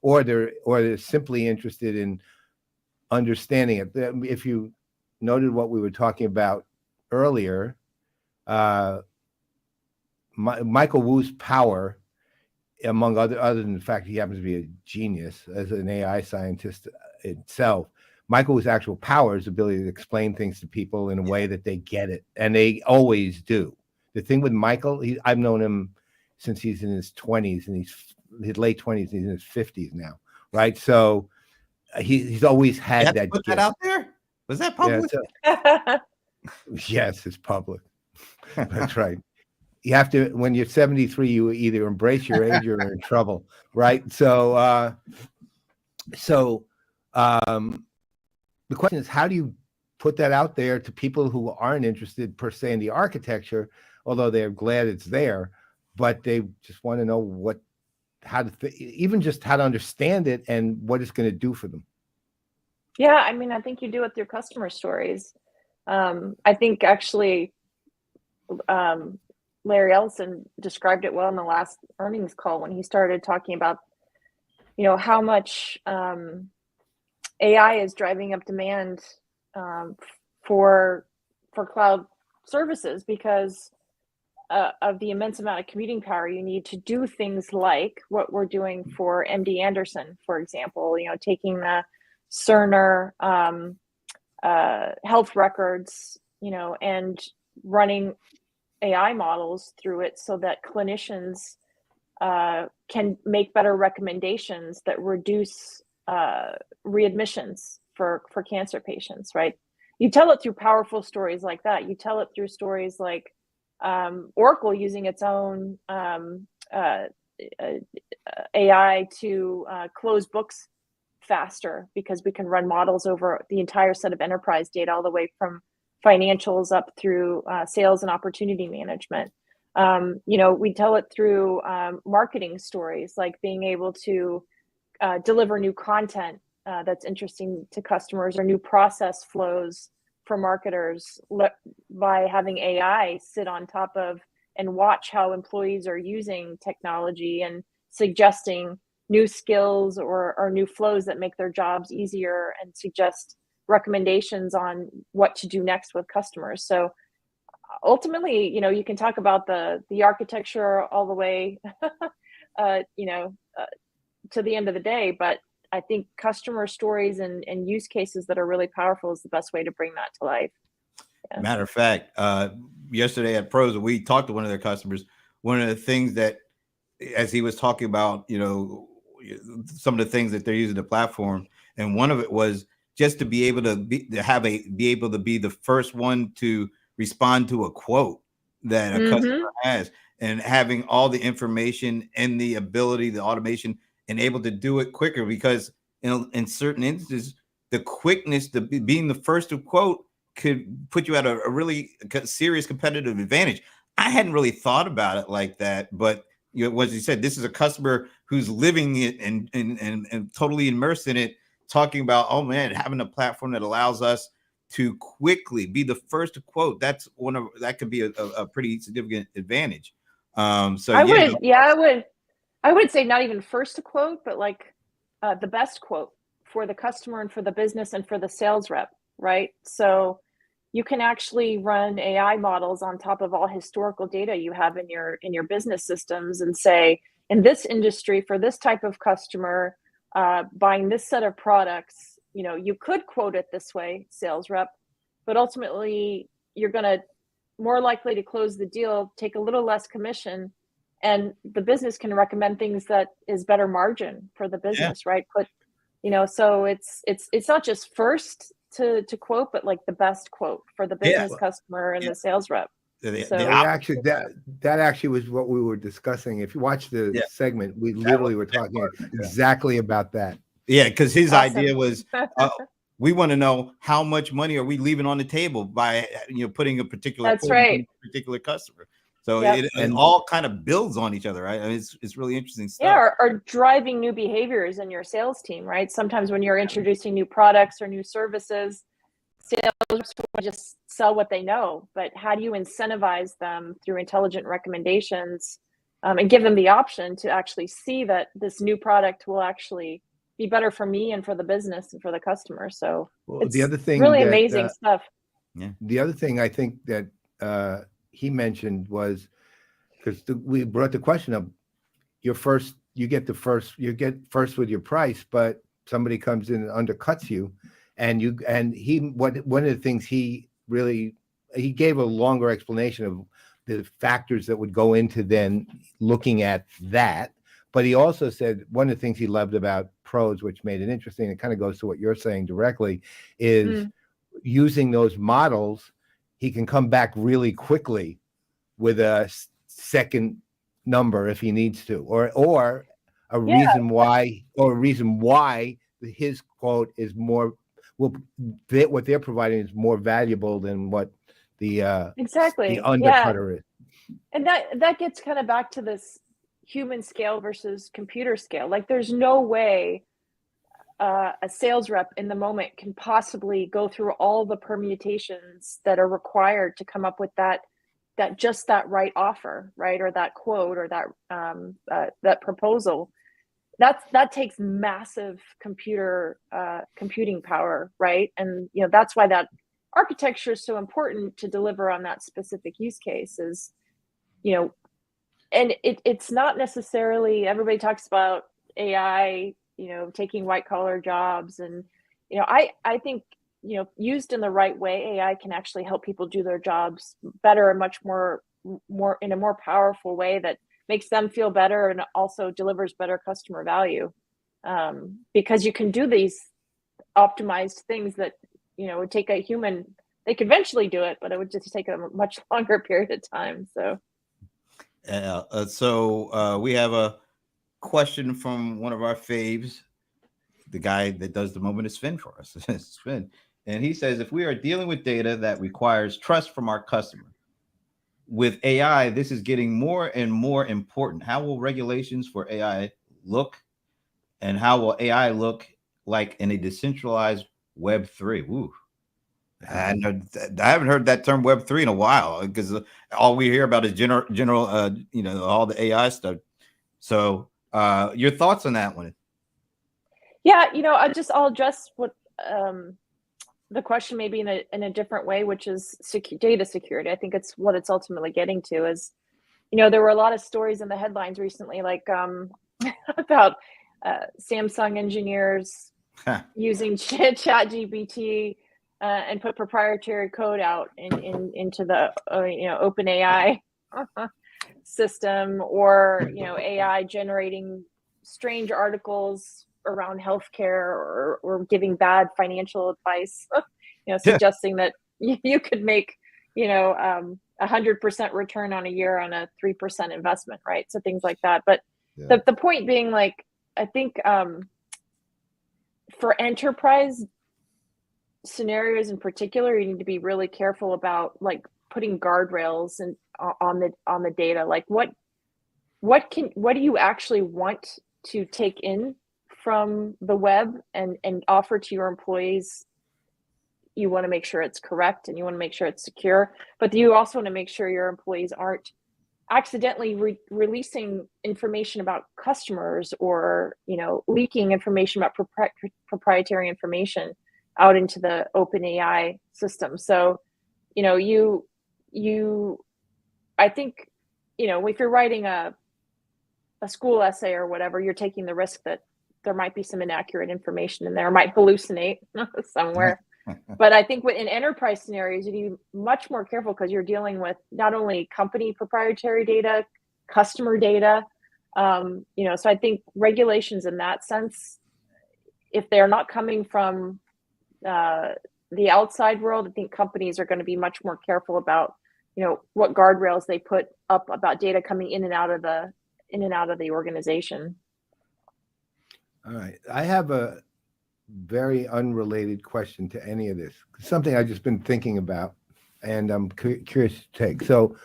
or they're simply interested in understanding it. If you noted what we were talking about earlier, Michael Wu's power, among other than the fact he happens to be a genius as an AI scientist itself, Michael Wu's actual power is the ability to explain things to people in a way that they get it, and they always do. The thing with Michael, I've known him since he's in his 20s, and his late 20s, and he's in his 50s now, right? So he's always had that. Put that out there? Was that public? Yeah, yes, it's public. That's right. You have to, when you're 73, you either embrace your age or you're in trouble, right? So, the question is, how do you put that out there to people who aren't interested per se in the architecture, although they're glad it's there, but they just want to know even just how to understand it and what it's going to do for them? Yeah, I mean, I think you do it through customer stories. I think actually, Larry Ellison described it well in the last earnings call when he started talking about, you know, how much AI is driving up demand for cloud services because of the immense amount of computing power you need to do things like what we're doing for MD Anderson, for example. You know, taking the Cerner health records, you know, and running AI models through it so that clinicians can make better recommendations that reduce readmissions for cancer patients, right? You tell it through powerful stories like that. You tell it through stories like Oracle using its own AI to close books faster because we can run models over the entire set of enterprise data, all the way from financials up through sales and opportunity management. You know, we tell it through marketing stories, like being able to deliver new content that's interesting to customers, or new process flows for marketers by having AI sit on top of and watch how employees are using technology and suggesting new skills or new flows that make their jobs easier and suggest recommendations on what to do next with customers. So ultimately, you know, you can talk about the architecture all the way, you know, to the end of the day, but I think customer stories and use cases that are really powerful is the best way to bring that to life. Yeah. Matter of fact, yesterday at Pros, we talked to one of their customers. One of the things that, as he was talking about, you know, some of the things that they're using the platform, and one of it was just to be able to be able to be the first one to respond to a quote that a customer has, and having all the information and the ability, the automation, and able to do it quicker, because in certain instances, the quickness, being the first to quote, could put you at a really serious competitive advantage. I hadn't really thought about it like that, but you know, as you said, this is a customer who's living it and totally immersed in it, talking about, oh man, having a platform that allows us to quickly be the first to quote. That could be a pretty significant advantage. So I would say not even first to quote, but like the best quote for the customer and for the business and for the sales rep, right? So you can actually run AI models on top of all historical data you have in your business systems and say, in this industry, for this type of customer, buying this set of products, you could quote it this way, sales rep, but ultimately you're going to more likely to close the deal, take a little less commission, and the business can recommend things that is better margin for the business, right? So it's not just first to quote, but like the best quote for the business customer and the sales rep. Actually, that actually was what we were discussing. If you watch the segment, we literally were talking exactly about that. Yeah, because his idea was we want to know how much money are we leaving on the table by putting a particular particular customer. So it all kind of builds on each other, right? I mean, it's really interesting stuff. Yeah, or driving new behaviors in your sales team, right? Sometimes when you're introducing new products or new services, sales reps will just sell what they know, but how do you incentivize them through intelligent recommendations and give them the option to actually see that this new product will actually be better for me and for the business and for the customer? So it's the other thing really amazing stuff. Yeah. The other thing I think that he mentioned was, because we brought the question up, you get first with your price, but somebody comes in and undercuts you, one of the things he gave a longer explanation of the factors that would go into then looking at that. But he also said one of the things he loved about pros, which made it interesting, it kind of goes to what you're saying directly, is using those models, he can come back really quickly with a second number if he needs to, or a reason why his quote is more what they're providing is more valuable than what the undercutter is. And that gets kind of back to this human scale versus computer scale. Like there's no way a sales rep in the moment can possibly go through all the permutations that are required to come up with that right offer, right? Or that quote or that proposal. That takes massive computing power, right? And that's why that architecture is so important to deliver on that specific use case is, and it's not necessarily, everybody talks about AI, taking white collar jobs. And, I think, used in the right way, AI can actually help people do their jobs better and much more in a more powerful way that makes them feel better and also delivers better customer value. Because you can do these optimized things that, would take a human, they could eventually do it, but it would just take a much longer period of time. So. We have a question from one of our faves, the guy that does the moment is Sven for us. Sven. And he says, if we are dealing with data that requires trust from our customer, with AI, this is getting more and more important. How will regulations for AI look? And how will AI look like in a decentralized Web3? Ooh. And I haven't heard that term Web3 in a while, because all we hear about is general, all the AI stuff. So your thoughts on that one? Yeah, I'll address what the question maybe in a different way, which is data security. I think it's what it's ultimately getting to is, there were a lot of stories in the headlines recently, like about Samsung engineers using ChatGPT and put proprietary code out into the OpenAI system, or AI generating strange articles around healthcare or giving bad financial advice, suggesting that you could make 100% return on a year on a 3% investment, right? So things like that. But the point being, like, I think for enterprise scenarios in particular, you need to be really careful about like putting guardrails and on the data. Like what do you actually want to take in from the web and offer to your employees? You want to make sure it's correct and you want to make sure it's secure, but you also want to make sure your employees aren't accidentally releasing information about customers or leaking information about proprietary information out into the OpenAI system. So I think, if you're writing a school essay or whatever, you're taking the risk that there might be some inaccurate information in there, might hallucinate somewhere. But I think in enterprise scenarios, you need to be much more careful because you're dealing with not only company proprietary data, customer data. So I think regulations in that sense, if they're not coming from the outside world, I think companies are going to be much more careful about, what guardrails they put up about data coming in and out of the organization. All right. I have a very unrelated question to any of this. Something I've just been thinking about, and I'm curious to take. So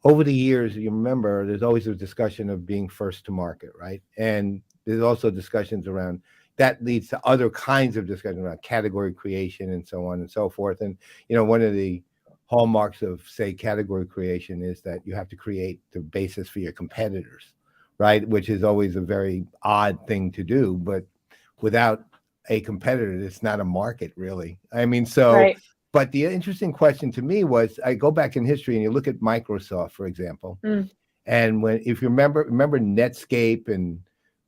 over the years, you remember, there's always a discussion of being first to market, right? And there's also discussions around that leads to other kinds of discussion around category creation and so on and so forth. And, one of the hallmarks of, say, category creation is that you have to create the basis for your competitors, right? Which is always a very odd thing to do, but without a competitor, it's not a market, really. I mean, Right. But the interesting question to me was, I go back in history and you look at Microsoft, for example, and if you remember Netscape and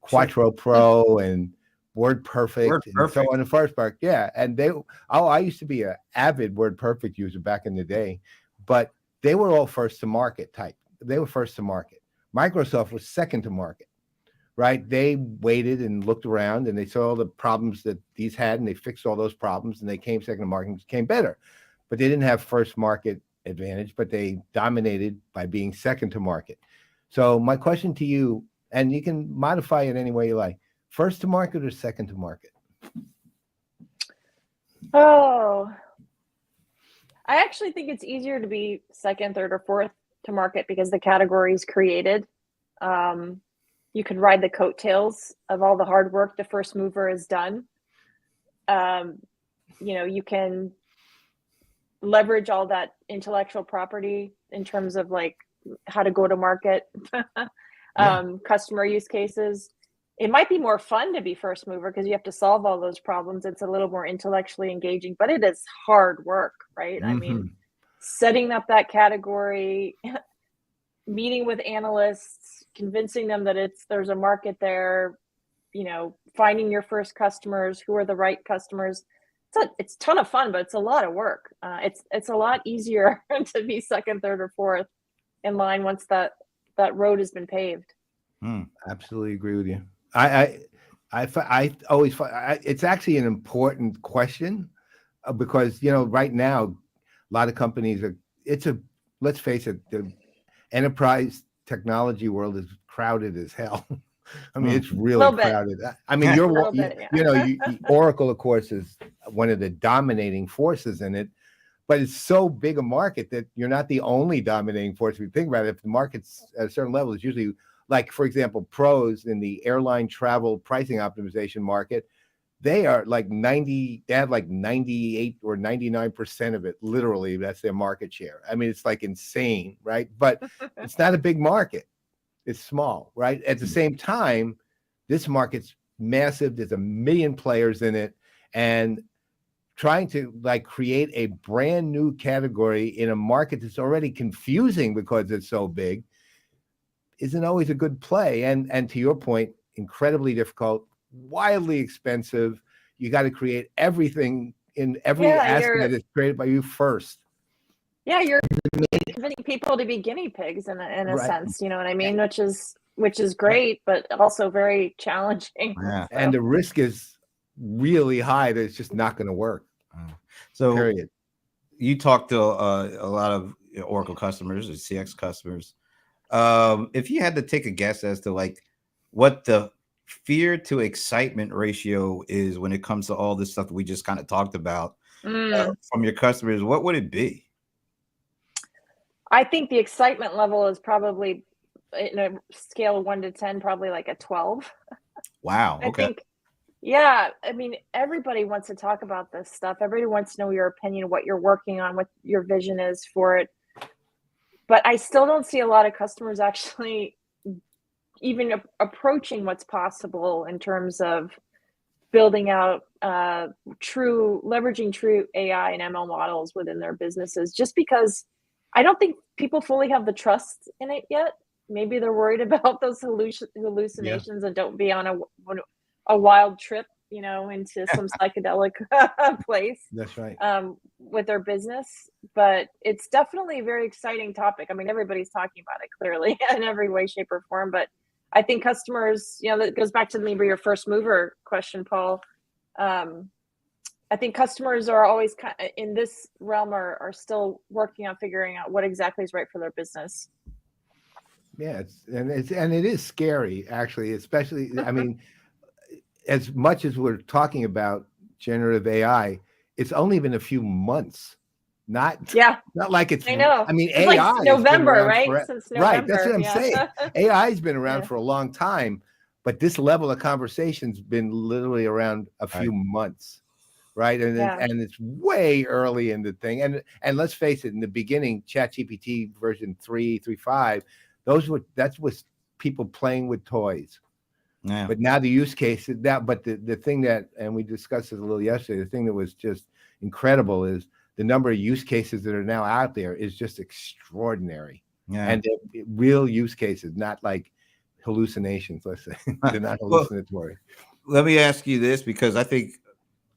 Quattro Pro and WordPerfect and so on and first part, yeah. And I used to be an avid WordPerfect user back in the day, but they were all first to market type. They were first to market. Microsoft was second to market. Right? They waited and looked around and they saw all the problems that these had and they fixed all those problems and they came second to market and became better. But they didn't have first market advantage, but they dominated by being second to market. So my question to you, and you can modify it any way you like, first to market or second to market? Oh, I actually think it's easier to be second, third, or fourth to market because the category is created. You can ride the coattails of all the hard work the first mover has done. You can leverage all that intellectual property in terms of like how to go to market, customer use cases. It might be more fun to be first mover because you have to solve all those problems. It's a little more intellectually engaging, but it is hard work, right? I mean, setting up that category, meeting with analysts, convincing them that there's a market there, finding your first customers, who are the right customers. It's a ton of fun, but it's a lot of work. It's a lot easier to be second, third, or fourth in line once that road has been paved. Absolutely agree with you. I always find it's actually an important question because right now a lot of companies let's face it, the enterprise technology world is crowded as hell. I mean, it's really crowded. I mean, Oracle, of course, is one of the dominating forces in it, but it's so big a market that you're not the only dominating force. If you think about it, if the market's at a certain level, it's usually like, for example, pros in the airline travel pricing optimization market, they are like they have like 98 or 99% of it. Literally, that's their market share. I mean, it's like insane, right? But it's not a big market. It's small, right? At the same time, this market's massive. There's 1 million players in it. And trying to create a brand new category in a market that's already confusing because it's so big isn't always a good play. And to your point, incredibly difficult, wildly expensive. You got to create everything in every aspect that is created by you first. Yeah, you're convincing people to be guinea pigs in a sense, you know what I mean? Which is great, but also very challenging. Yeah. And the risk is really high that it's just not going to work. So period. You talk to a lot of Oracle customers or CX customers. If you had to take a guess as to what the fear to excitement ratio is when it comes to all this stuff that we just kind of talked about from your customers, what would it be? I think the excitement level is probably, in a scale of 1 to 10, probably like a 12. Wow. Okay. I think, yeah, I mean, everybody wants to talk about this stuff. Everybody wants to know your opinion, what you're working on, what your vision is for it. But I still don't see a lot of customers actually even approaching what's possible in terms of building out leveraging true AI and ML models within their businesses, just because I don't think people fully have the trust in it yet. Maybe they're worried about those hallucinations and don't be on a wild trip, into some psychedelic place. That's right. With their business. But it's definitely a very exciting topic. I mean, everybody's talking about it clearly in every way, shape, or form. But I think customers, that goes back to maybe your first mover question, Paul. I think customers are always in this realm are still working on figuring out what exactly is right for their business. Yeah, it is scary, actually, especially, I mean, as much as we're talking about generative AI, it's only been a few months. Not like it's, I know. I mean, it's AI like November, right? Since November. Right, that's what I'm saying. AI has been around for a long time, but this level of conversation's been literally around a few months, right? And it's way early in the thing. And let's face it, in the beginning, ChatGPT version 3.5, that was people playing with toys. Yeah. But now the use case is that, but the thing that, and we discussed it a little yesterday, the thing that was just incredible is the number of use cases that are now out there is just extraordinary. Yeah. And real use cases, not like hallucinations, let's say. They're not hallucinatory. Well, let me ask you this, because I think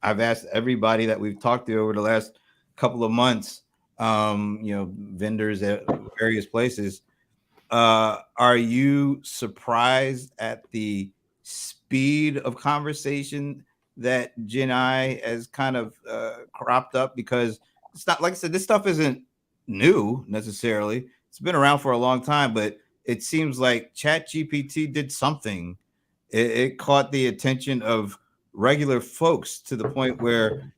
I've asked everybody that we've talked to over the last couple of months, vendors at various places. Are you surprised at the speed of conversation that Gen I has kind of cropped up? Because it's not, like I said, this stuff isn't new necessarily. It's been around for a long time, but it seems like ChatGPT did something. It caught the attention of regular folks to the point where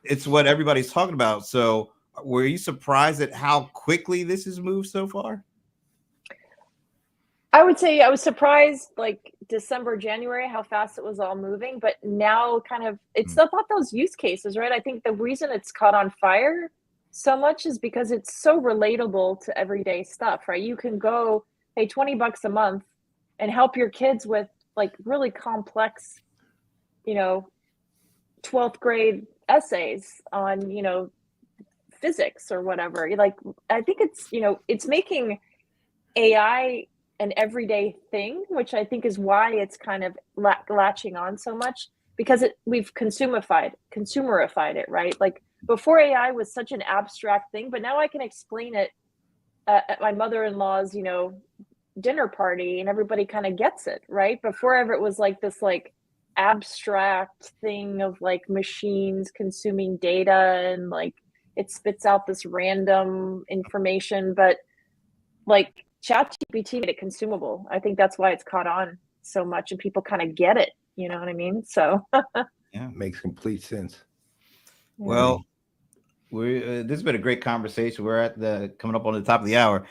it's what everybody's talking about. So were you surprised at how quickly this has moved so far? I would say I was surprised, like December, January, how fast it was all moving. But now kind of, it's about those use cases, right? I think the reason it's caught on fire so much is because it's so relatable to everyday stuff, right? You can go pay $20 a month and help your kids with like really complex, 12th grade essays on, physics or whatever. Like, I think it's, it's making AI an everyday thing, which I think is why it's kind of latching on so much, because we've consumerified it, right? Like before, AI was such an abstract thing, but now I can explain it at my mother-in-law's, dinner party, and everybody kind of gets it, right? Before ever, it was like this like abstract thing of like machines consuming data and like it spits out this random information, but like ChatGPT made it consumable. I think that's why it's caught on so much and people kind of get it. You know what I mean? So yeah, makes complete sense. Well, this has been a great conversation. We're coming up on the top of the hour.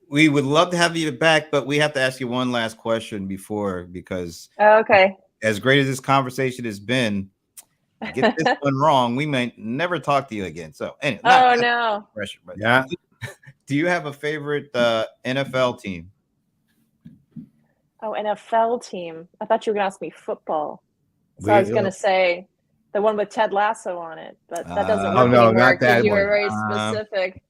We would love to have you back, but we have to ask you one last question because as great as this conversation has been, get this one wrong, we may never talk to you again. So anyway, no pressure, but yeah. Do you have a favorite NFL team? Oh, NFL team. I thought you were going to ask me football. So I was going to say the one with Ted Lasso on it, but that doesn't work anymore because you were very specific.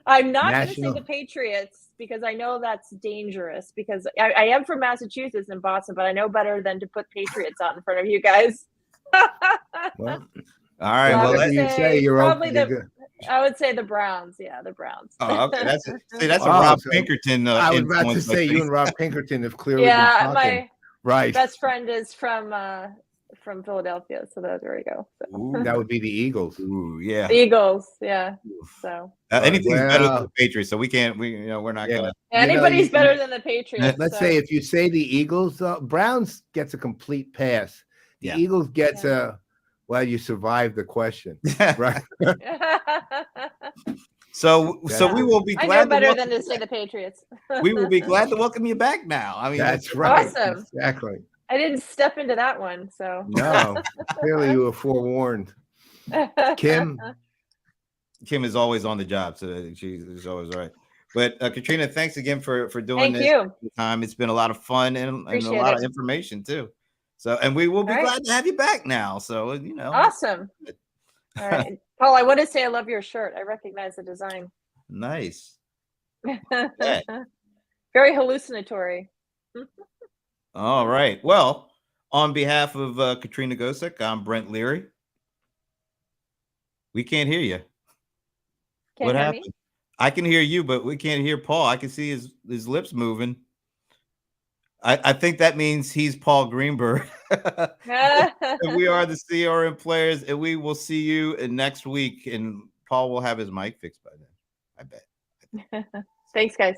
I'm not going to say the Patriots because I know that's dangerous, because I am from Massachusetts and Boston, but I know better than to put Patriots out in front of you guys. Well, all right. Well, whatever you say, you're probably I would say the Browns. Yeah, the Browns. Oh, okay. That's a Rob Pinkerton. I was about to say you and Rob Pinkerton have clearly been talking. My best friend is from Philadelphia, so that's where we go. So. Ooh, that would be the Eagles. Ooh, yeah. The Eagles, yeah. So anything's better than the Patriots, so we can't. We're not gonna. Anybody's better than the Patriots. Let's say if you say the Eagles, Browns gets a complete pass. The Eagles gets a. Well, you survived the question, right? So we will be glad. I know better than to say the Patriots. We will be glad to welcome you back now. I mean, that's right. Awesome. Exactly. I didn't step into that one, so no. Clearly, you were forewarned. Kim is always on the job, so she's always right. But Katrina, thanks again for doing this. Thank you. Time. It's been a lot of fun and a lot of information too. So, and we will be All right. glad to have you back now. So, you know. Awesome. All right. Paul, I want to say I love your shirt. I recognize the design. Nice. Very hallucinatory. All right. Well, on behalf of Katrina Gosek, I'm Brent Leary. We can't hear you. Can't What hear happened? me? I can hear you, but we can't hear Paul. I can see his lips moving. I think that means he's Paul Greenberg. And we are the CRM players, and we will see you next week. And Paul will have his mic fixed by then. I bet. Thanks, guys.